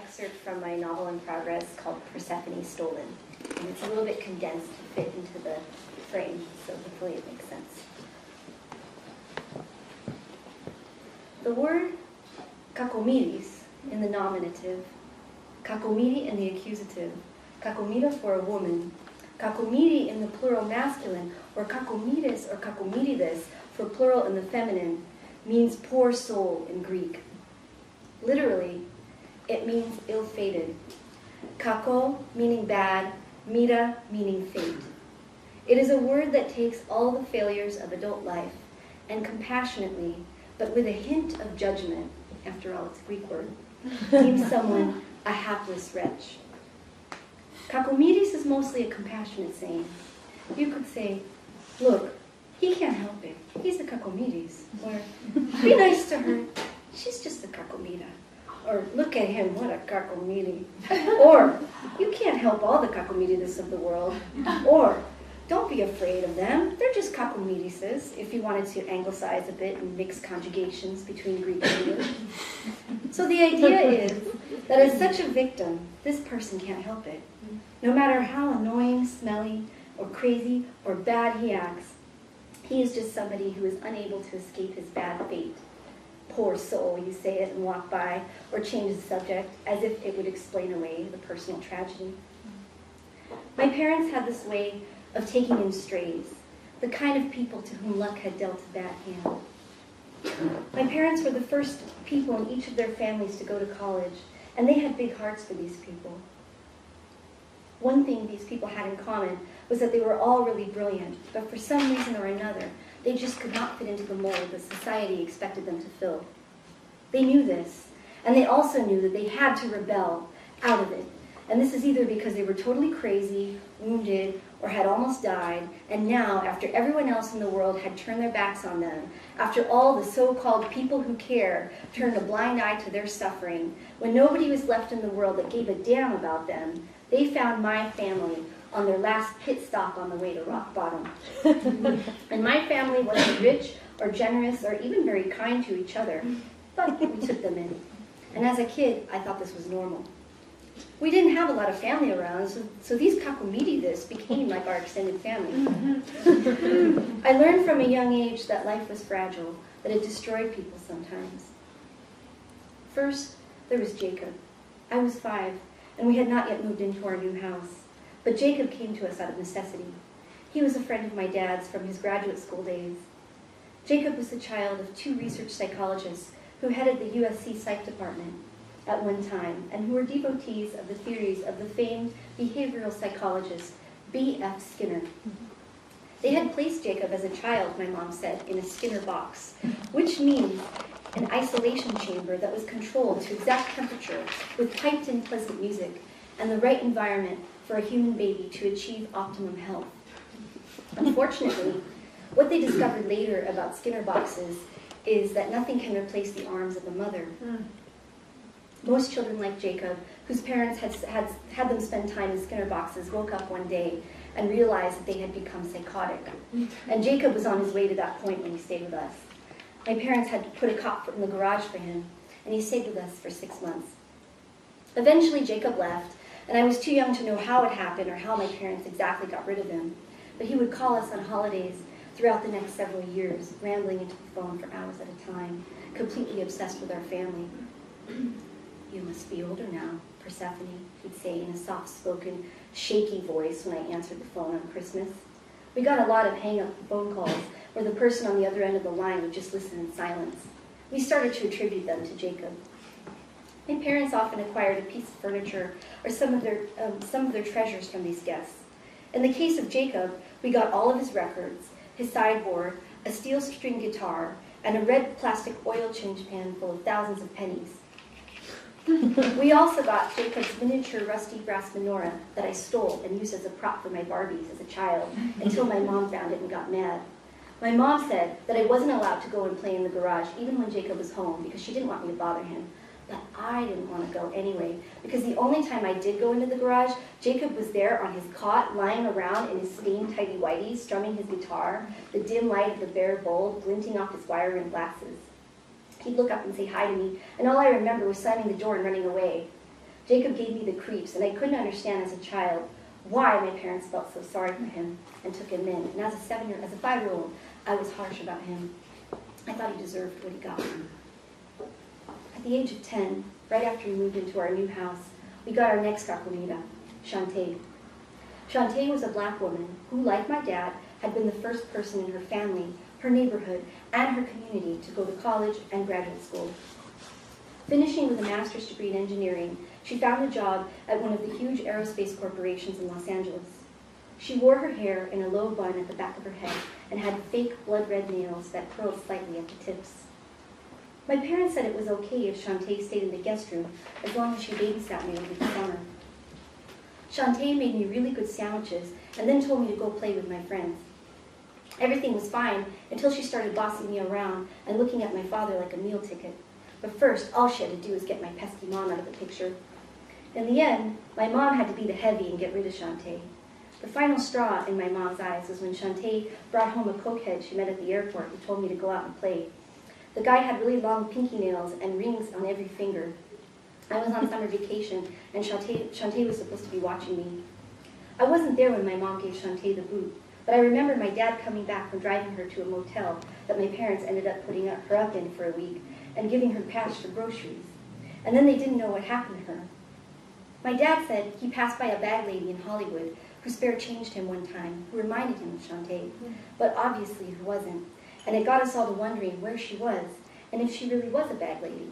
excerpt from my novel in progress called Persephone Stolen. And it's a little bit condensed to fit into the frame, so hopefully it makes sense. The word kakomiris in the nominative, kakomiri in the accusative, kakomira for a woman, kakomiri in the plural masculine, or kakomiris or kakomirides for plural in the feminine, means poor soul in Greek. Literally, it means ill-fated. Kako meaning bad, mira meaning fate. It is a word that takes all the failures of adult life and compassionately, but with a hint of judgment, after all it's a Greek word, deems someone a hapless wretch. Kakomiris is mostly a compassionate saying. You could say, look, he can't help it. He's a kakomiris. Or, be nice to her. She's just a kakomira. Or, look at him, what a kakomiri. Or, you can't help all the kakomirides of the world. Or, don't be afraid of them. They're just kakomirises, if you wanted to anglicize a bit and mix conjugations between Greek and English. So the idea is that as such a victim, this person can't help it. No matter how annoying, smelly, or crazy, or bad he acts, he is just somebody who is unable to escape his bad fate. Poor soul, you say it and walk by, or change the subject, as if it would explain away the personal tragedy. My parents had this way of taking in strays, the kind of people to whom luck had dealt a bad hand. My parents were the first people in each of their families to go to college, and they had big hearts for these people. One thing these people had in common was that they were all really brilliant, but for some reason or another, they just could not fit into the mold that society expected them to fill. They knew this, and they also knew that they had to rebel out of it. And this is either because they were totally crazy, wounded, or had almost died, and now, after everyone else in the world had turned their backs on them, after all the so-called people who care turned a blind eye to their suffering, when nobody was left in the world that gave a damn about them, they found my family on their last pit stop on the way to rock bottom. And my family wasn't rich or generous or even very kind to each other, but we took them in. And as a kid, I thought this was normal. We didn't have a lot of family around, so these kakomirides became like our extended family. I learned from a young age that life was fragile, that it destroyed people sometimes. First, there was Jacob. I was 5, and we had not yet moved into our new house. But Jacob came to us out of necessity. He was a friend of my dad's from his graduate school days. Jacob was the child of 2 research psychologists who headed the USC Psych Department at one time, and who were devotees of the theories of the famed behavioral psychologist B.F. Skinner. They had placed Jacob as a child, my mom said, in a Skinner box, which means an isolation chamber that was controlled to exact temperature with piped-in pleasant music and the right environment for a human baby to achieve optimum health. Unfortunately, what they discovered later about Skinner boxes is that nothing can replace the arms of a mother. Most children like Jacob, whose parents had them spend time in Skinner boxes, woke up one day and realized that they had become psychotic. And Jacob was on his way to that point when he stayed with us. My parents had put a cot in the garage for him, and he stayed with us for 6 months. Eventually, Jacob left, and I was too young to know how it happened or how my parents exactly got rid of him. But he would call us on holidays throughout the next several years, rambling into the phone for hours at a time, completely obsessed with our family. You must be older now, Persephone, he'd say in a soft-spoken, shaky voice when I answered the phone on Christmas. We got a lot of hang-up phone calls where the person on the other end of the line would just listen in silence. We started to attribute them to Jacob. My parents often acquired a piece of furniture or some of their treasures from these guests. In the case of Jacob, we got all of his records, his sideboard, a steel string guitar, and a red plastic oil change pan full of thousands of pennies. We also got Jacob's miniature rusty brass menorah that I stole and used as a prop for my Barbies as a child until my mom found it and got mad. My mom said that I wasn't allowed to go and play in the garage even when Jacob was home because she didn't want me to bother him. But I didn't want to go anyway, because the only time I did go into the garage, Jacob was there on his cot, lying around in his stained tighty-whities, strumming his guitar, the dim light of the bare bulb glinting off his wire-rimmed glasses. He'd look up and say hi to me, and all I remember was slamming the door and running away. Jacob gave me the creeps, and I couldn't understand as a child why my parents felt so sorry for him and took him in. And as a 5-year-old, I was harsh about him. I thought he deserved what he got. At the age of 10, right after we moved into our new house, we got our next Kakumida, Shantae. Shantae was a black woman who, like my dad, had been the first person in her family, her neighborhood, and her community to go to college and graduate school. Finishing with a master's degree in engineering, she found a job at one of the huge aerospace corporations in Los Angeles. She wore her hair in a low bun at the back of her head and had fake blood-red nails that curled slightly at the tips. My parents said it was okay if Shantae stayed in the guest room as long as she babysat me over the summer. Shantae made me really good sandwiches and then told me to go play with my friends. Everything was fine until she started bossing me around and looking at my father like a meal ticket. But first, all she had to do was get my pesky mom out of the picture. In the end, my mom had to be the heavy and get rid of Shantae. The final straw in my mom's eyes was when Shantae brought home a cokehead she met at the airport and told me to go out and play. The guy had really long pinky nails and rings on every finger. I was on summer vacation, and Shantae was supposed to be watching me. I wasn't there when my mom gave Shantae the boot, but I remember my dad coming back from driving her to a motel that my parents ended up putting her up in for a week and giving her cash for groceries. And then they didn't know what happened to her. My dad said he passed by a bag lady in Hollywood who spare changed him one time, who reminded him of Shantae, but obviously who wasn't. And it got us all to wondering where she was and if she really was a bag lady.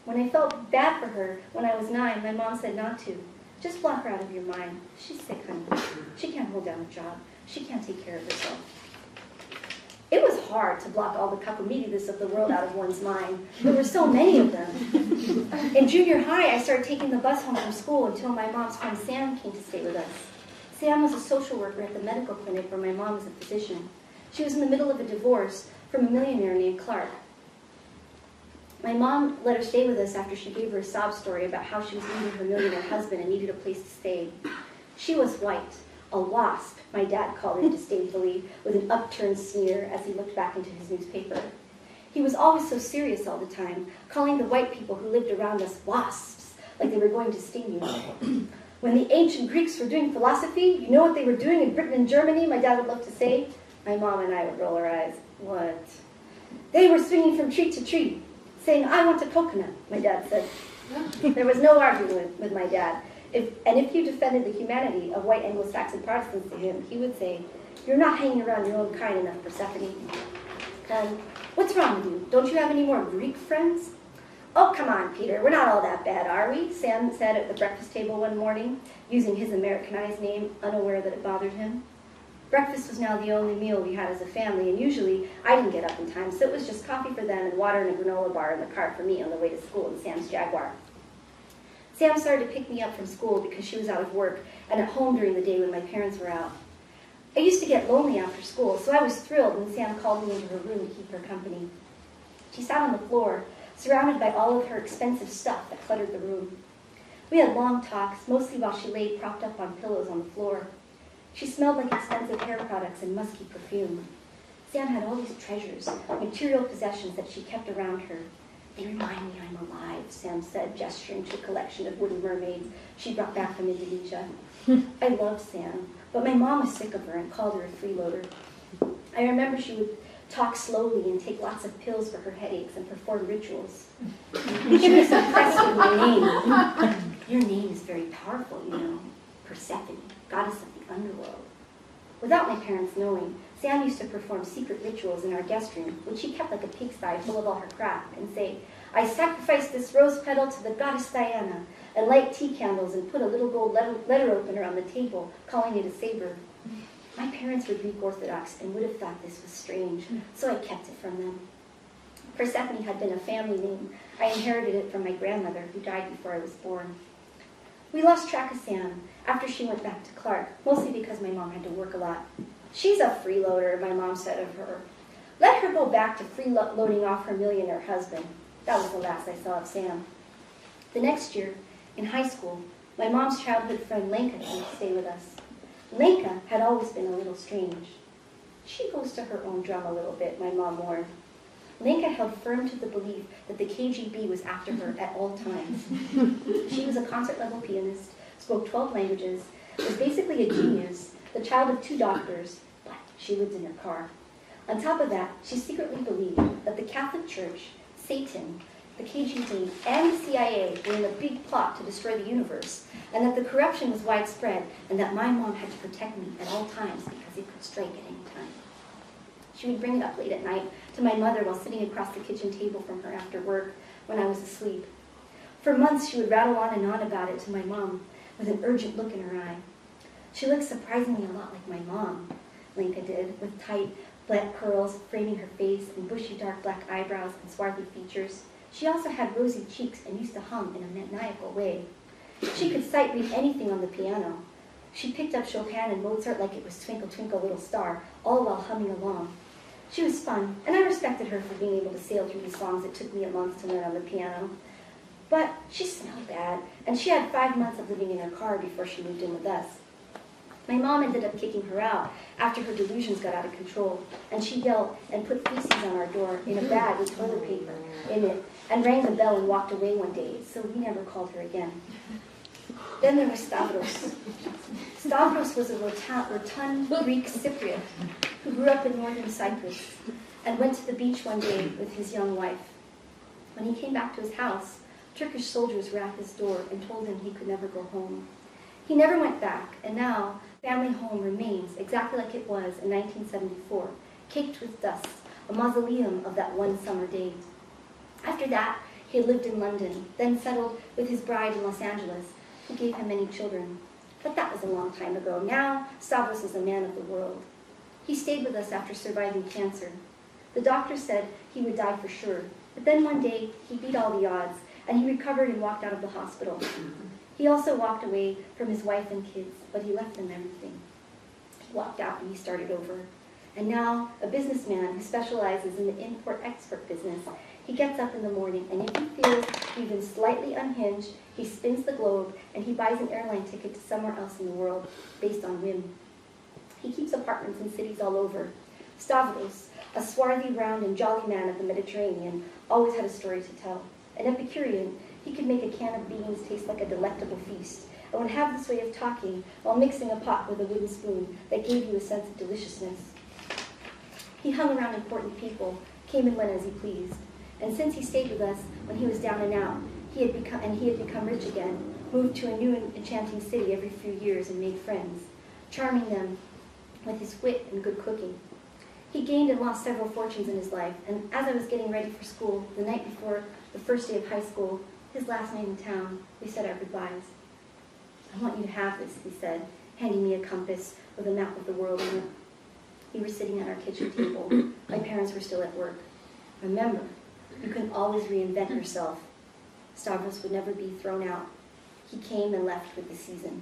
When I felt bad for her when I was 9, my mom said not to. Just block her out of your mind. She's sick, honey. She can't hold down a job. She can't take care of herself. It was hard to block all the kakumidis of the world out of one's mind. There were so many of them. In junior high, I started taking the bus home from school until my mom's friend Sam came to stay with us. Sam was a social worker at the medical clinic where my mom was a physician. She was in the middle of a divorce from a millionaire named Clark. My mom let her stay with us after she gave her a sob story about how she was leaving her millionaire husband and needed a place to stay. She was white, a wasp, my dad called her disdainfully, with an upturned sneer as he looked back into his newspaper. He was always so serious all the time, calling the white people who lived around us wasps, like they were going to sting you. When the ancient Greeks were doing philosophy, you know what they were doing in Britain and Germany, my dad would love to say. My mom and I would roll our eyes. What? They were swinging from tree to tree, saying, I want a coconut, my dad said. There was no arguing with my dad. If you defended the humanity of white Anglo-Saxon Protestants to him, he would say, you're not hanging around your own kind enough, Persephone. And what's wrong with you? Don't you have any more Greek friends? Oh, come on, Peter, we're not all that bad, are we? Sam said at the breakfast table one morning, using his Americanized name, unaware that it bothered him. Breakfast was now the only meal we had as a family, and usually I didn't get up in time, so it was just coffee for them and water and a granola bar in the car for me on the way to school in Sam's Jaguar. Sam started to pick me up from school because she was out of work and at home during the day when my parents were out. I used to get lonely after school, so I was thrilled when Sam called me into her room to keep her company. She sat on the floor, surrounded by all of her expensive stuff that cluttered the room. We had long talks, mostly while she lay propped up on pillows on the floor. She smelled like expensive hair products and musky perfume. Sam had all these treasures, material possessions that she kept around her. They remind me I'm alive, Sam said, gesturing to a collection of wooden mermaids she brought back from Indonesia. I loved Sam, but my mom was sick of her and called her a freeloader. I remember she would talk slowly and take lots of pills for her headaches and perform rituals. She was impressed with my name. Your name is very powerful, you know. Persephone, goddess of the underworld. Without my parents knowing, Sam used to perform secret rituals in our guest room, which she kept like a pigsty full of all her crap, and say, I sacrifice this rose petal to the goddess Diana, and light tea candles and put a little gold letter opener on the table, calling it a saber. My parents were Greek Orthodox and would have thought this was strange, so I kept it from them. Persephone had been a family name. I inherited it from my grandmother, who died before I was born. We lost track of Sam after she went back to Clark, mostly because my mom had to work a lot. She's a freeloader, my mom said of her. Let her go back to freeloading off her millionaire husband. That was the last I saw of Sam. The next year, in high school, my mom's childhood friend Lenka came to stay with us. Lenka had always been a little strange. She goes to her own drum a little bit, my mom warned. Lenka held firm to the belief that the KGB was after her at all times. She was a concert-level pianist, spoke 12 languages, was basically a genius, the child of 2 doctors, but she lived in her car. On top of that, she secretly believed that the Catholic Church, Satan, the KGB, and the CIA were in a big plot to destroy the universe, and that the corruption was widespread, and that my mom had to protect me at all times because it could strike at any time. She would bring it up late at night to my mother while sitting across the kitchen table from her after work when I was asleep. For months, she would rattle on and on about it to my mom with an urgent look in her eye. She looked surprisingly a lot like my mom, Lenka did, with tight black curls framing her face and bushy dark black eyebrows and swarthy features. She also had rosy cheeks and used to hum in a maniacal way. She could sight read anything on the piano. She picked up Chopin and Mozart like it was Twinkle, Twinkle, Little Star, all while humming along. She was fun, and I respected her for being able to sail through these songs that took me a month to learn on the piano. But she smelled bad, and she had 5 months of living in her car before she moved in with us. My mom ended up kicking her out after her delusions got out of control, and she yelled and put feces on our door in a bag with toilet paper in it, and rang the bell and walked away one day, so we never called her again. Then there was Stavros. Stavros was a rotund Greek Cypriot who grew up in northern Cyprus and went to the beach one day with his young wife. When he came back to his house, Turkish soldiers were at his door and told him he could never go home. He never went back, and now family home remains exactly like it was in 1974, caked with dust, a mausoleum of that one summer day. After that, he had lived in London, then settled with his bride in Los Angeles, who gave him many children. But that was a long time ago. Now, Stavros is a man of the world. He stayed with us after surviving cancer. The doctor said he would die for sure, but then one day he beat all the odds, and he recovered and walked out of the hospital. He also walked away from his wife and kids, but he left them everything. He walked out and he started over. And now, a businessman who specializes in the import-export business, he gets up in the morning, and if he feels even slightly unhinged, he spins the globe and he buys an airline ticket to somewhere else in the world based on whim. He keeps apartments in cities all over. Stavros, a swarthy, round, and jolly man of the Mediterranean, always had a story to tell. An Epicurean, he could make a can of beans taste like a delectable feast, and would have this way of talking while mixing a pot with a wooden spoon that gave you a sense of deliciousness. He hung around important people, came and went as he pleased. And since he stayed with us when he was down and out, he had become rich again, moved to a new and enchanting city every few years and made friends, charming them with his wit and good cooking. He gained and lost several fortunes in his life, and as I was getting ready for school, the night before the first day of high school, his last night in town, we said our goodbyes. "I want you to have this," he said, handing me a compass with a map of the world in it. We were sitting at our kitchen table. My parents were still at work. "Remember, you can always reinvent yourself." Stavros would never be thrown out. He came and left with the season.